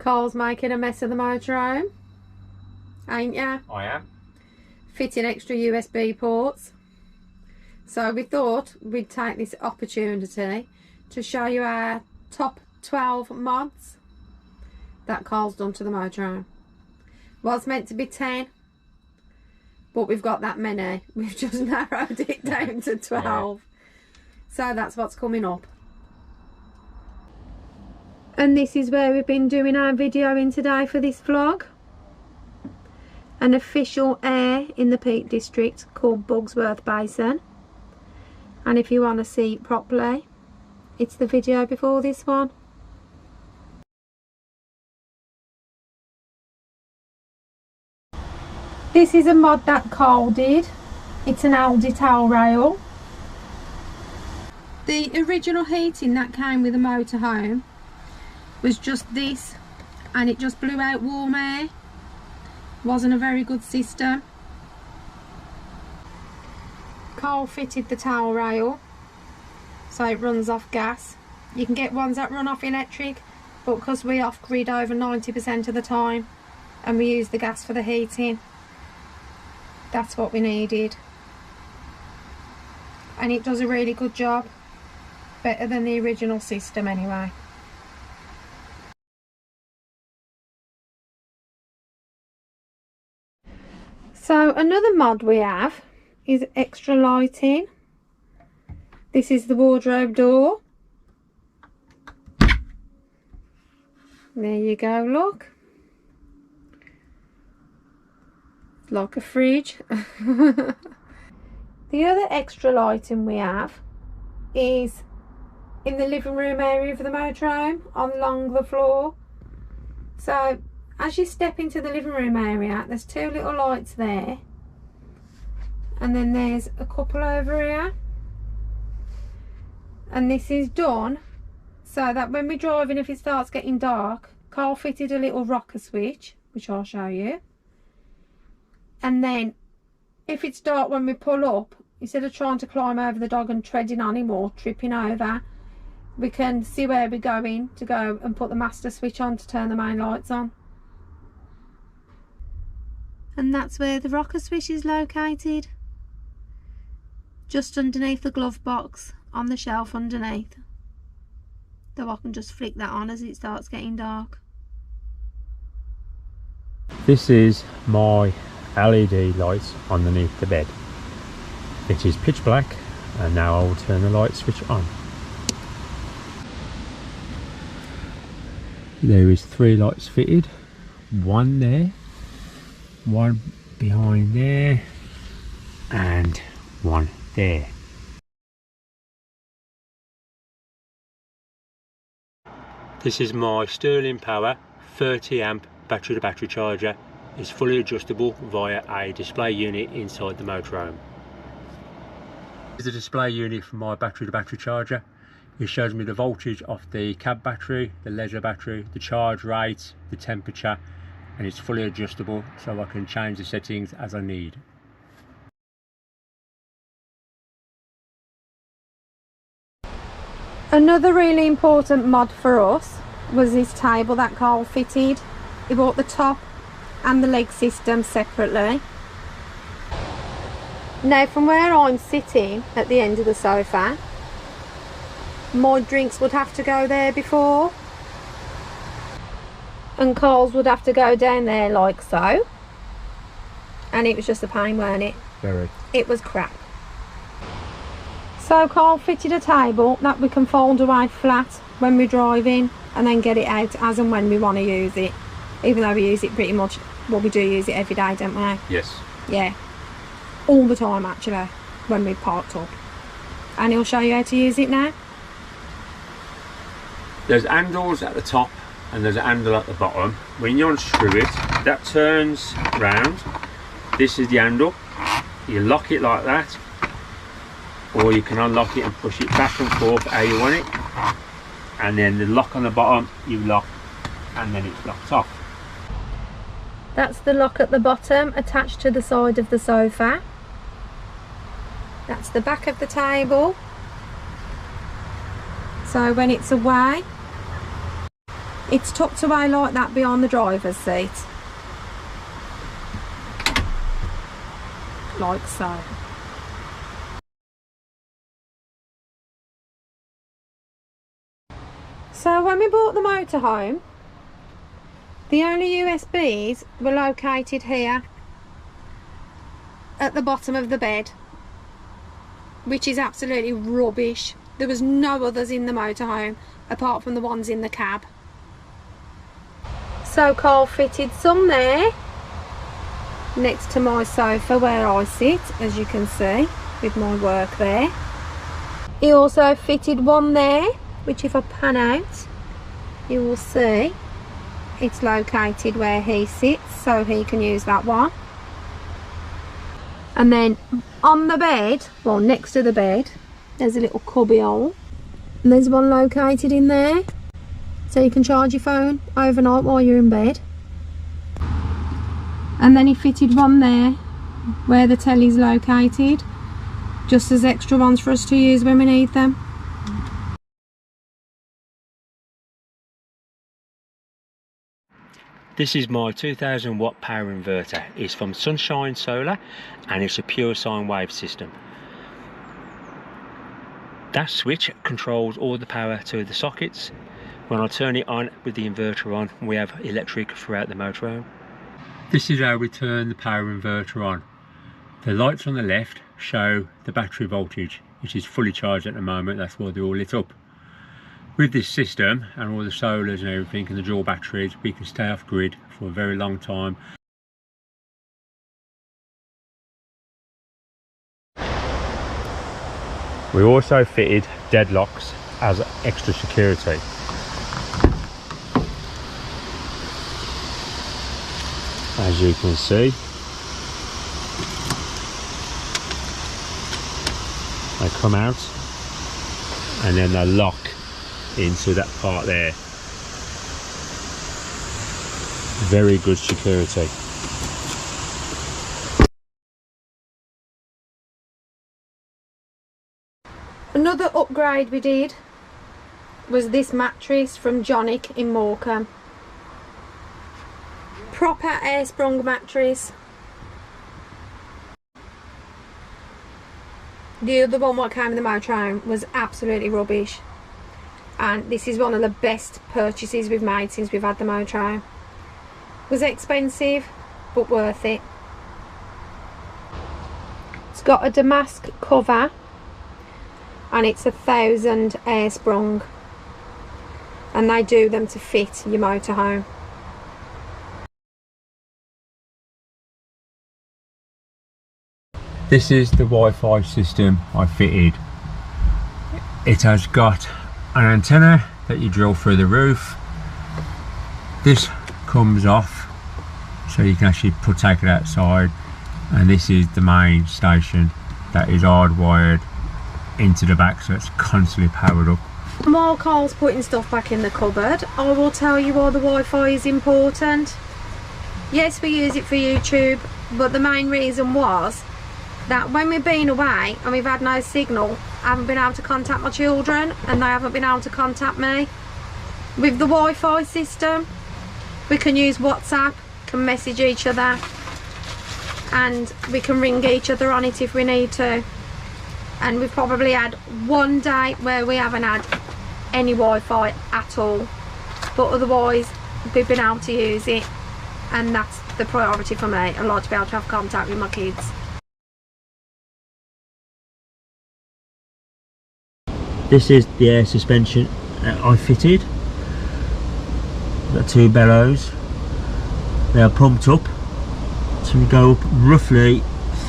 Carl's making a mess of the motorhome, ain't ya? I am. Fitting extra USB ports. So we thought we'd take this opportunity to show you our top 12 mods that Carl's done to the motorhome. Was meant to be 10, but we've got that many. We've just narrowed it down to 12. So that's what's coming up. And this is where we've been doing our video in today for this vlog. An official air in the Peak District called Bugsworth Basin. And if you want to see it properly, it's the video before this one. This is a mod that Carl did. It's an Alde towel rail. The original heating that came with the motorhome was just this, and it just blew out warm air. Wasn't a very good system. Carl fitted the towel rail so it runs off gas. You can get ones that run off electric, but because we off grid over 90% of the time and we use the gas for the heating, that's what we needed. And it does a really good job, better than the original system anyway. So another mod we have is extra lighting. This is the wardrobe door. There you go, look. Like a fridge. The other extra lighting we have is in the living room area of the motorhome, along the floor. So as you step into the living room area, there's two little lights there, and then there's a couple over here, and this is done so that when we're driving, if it starts getting dark, Carl fitted a little rocker switch, which I'll show you, and then if it's dark when we pull up, instead of trying to climb over the dog and treading on him or tripping over, we can see where we're going to go and put the master switch on to turn the main lights on. And that's where the rocker switch is located, just underneath the glove box on the shelf underneath, though I can just flick that on as it starts getting dark. This is my LED lights underneath the bed. It is pitch black, and now I will turn the light switch on. There is 3 lights fitted, one there, one behind there, and one there. This is my Sterling Power 30 amp battery to battery charger. It's fully adjustable via a display unit inside the motorhome. This is the display unit for my battery to battery charger. It shows me the voltage of the cab battery, the leisure battery, the charge rate, the temperature, and it's fully adjustable so I can change the settings as I need. Another really important mod for us was this table that Carl fitted. He bought the top and the leg system separately. Now from where I'm sitting at the end of the sofa, my drinks would have to go there before, and Carl's would have to go down there like so, and it was just a pain, weren't it? Very. It was crap. So Carl fitted a table that we can fold away flat when we're driving and then get it out as and when we want to use it, even though we use it pretty much, well, we do use it every day, don't we? Yes. Yeah, all the time actually when we've parked up. And he'll show you how to use it now. There's handles at the top and there's a handle at the bottom. When you unscrew it, that turns round. This is the handle. You lock it like that, or you can unlock it and push it back and forth how you want it, and then the lock on the bottom you lock, and then it's locked off. That's the lock at the bottom attached to the side of the sofa. That's the back of the table, so when it's away It's tucked away like that behind the driver's seat. Like so. So when we bought the motorhome, the only USBs were located here at the bottom of the bed, which is absolutely rubbish. There was no others in the motorhome apart from the ones in the cab. So Carl fitted some there next to my sofa where I sit, as you can see, with my work there. He also fitted one there, which if I pan out you will see it's located where he sits, so he can use that one. And then on the bed, well next to the bed, there's a little cubby hole, and there's one located in there, so you can charge your phone overnight while you're in bed. And then he fitted one there where the telly's located, just as extra ones for us to use when we need them. This is my 2000 watt power inverter. It's from Sunshine Solar and it's a pure sine wave system. That switch controls all the power to the sockets. When I turn it on with the inverter on, we have electric throughout the motorhome. This is how we turn the power inverter on. The lights on the left show the battery voltage, which is fully charged at the moment. That's why they're all lit up. With this system and all the solars and everything and the dual batteries, we can stay off grid for a very long time. We also fitted deadlocks as extra security. As you can see, they come out and then they lock into that part there. Very good security. Another upgrade we did was this mattress from Jonic in Morecambe. Proper air sprung mattress. The other one what came in the motorhome was absolutely rubbish, and this is one of the best purchases we've made since we've had the motorhome. Was expensive but worth it. It's got a damask cover and it's 1000 air sprung, and they do them to fit your motorhome. This is the Wi-Fi system I fitted. It has got an antenna that you drill through the roof. This comes off so you can actually take it outside, and this is the main station that is hardwired into the back, so it's constantly powered up. While Carl's putting stuff back in the cupboard, I will tell you why the Wi-Fi is important. Yes, we use it for YouTube, but the main reason was that when we've been away and we've had no signal, I haven't been able to contact my children and they haven't been able to contact me. With the Wi-Fi system, we can use WhatsApp, can message each other, and we can ring each other on it if we need to. And we've probably had one day where we haven't had any Wi-Fi at all, but otherwise we've been able to use it, and that's the priority for me. I like to be able to have contact with my kids. This is the air suspension I fitted. Got two bellows. They are pumped up to go up roughly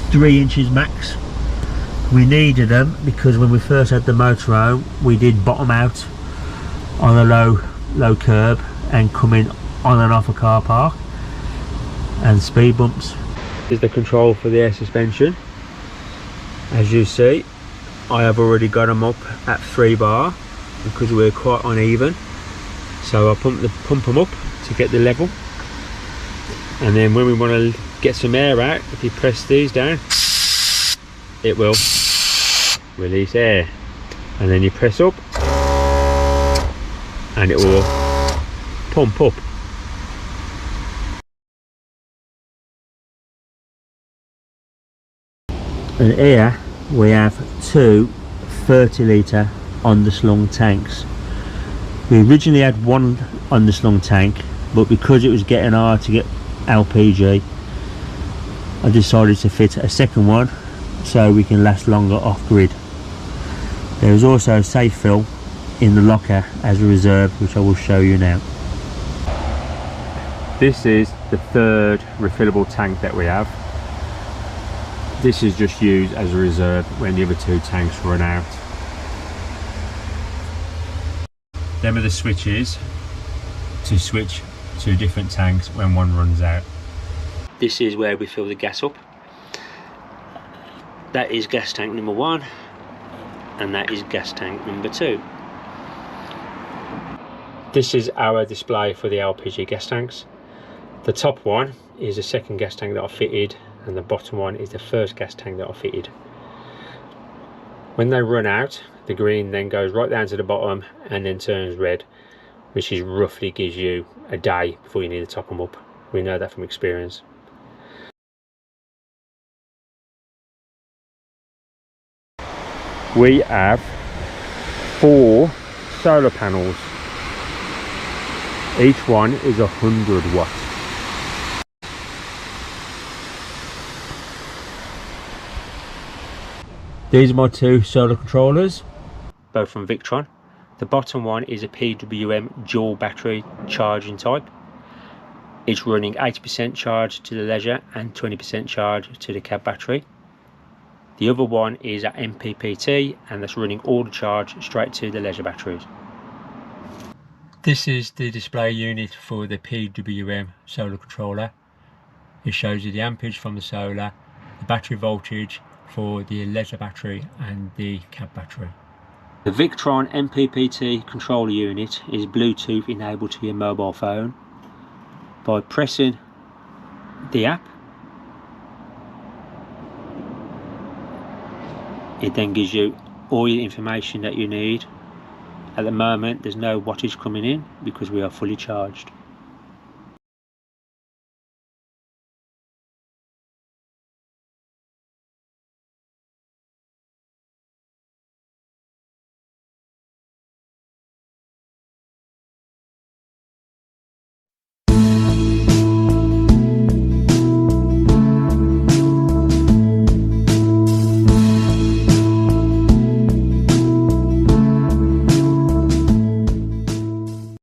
3 inches max. We needed them because when we first had the motorhome, we did bottom out on a low curb and come in on and off a car park and speed bumps. This is the control for the air suspension. As you see, I have already got them up at 3 bar because we're quite uneven, so I pump them up to get the level, and then when we want to get some air out, if you press these down, it will release air, and then you press up and it will pump up. And here we have two 30-litre underslung tanks. We originally had one underslung tank, but because it was getting hard to get LPG, I decided to fit a second one so we can last longer off grid. There is also a Safefill in the locker as a reserve, which I will show you now. This is the third refillable tank that we have. This is just used as a reserve when the other two tanks run out. Them are the switches to switch to different tanks when one runs out. This is where we fill the gas up. That is gas tank number 1, and that is gas tank number 2. This is our display for the LPG gas tanks. The top one is the second gas tank that I fitted, and the bottom one is the first gas tank that I fitted. When they run out, the green then goes right down to the bottom and then turns red, which is roughly gives you a day before you need to top them up. We know that from experience. We have 4 solar panels. Each one is 100 watts. These are my 2 solar controllers, both from Victron. The bottom one is a PWM dual battery charging type. It's running 80% charge to the leisure and 20% charge to the cab battery. The other one is at MPPT, and that's running all the charge straight to the leisure batteries. This is the display unit for the PWM solar controller. It shows you the amperage from the solar, the battery voltage for the leisure battery and the cab battery. The Victron MPPT controller unit is Bluetooth enabled to your mobile phone. By pressing the app, it then gives you all your information that you need. At the moment there's no wattage coming in because we are fully charged.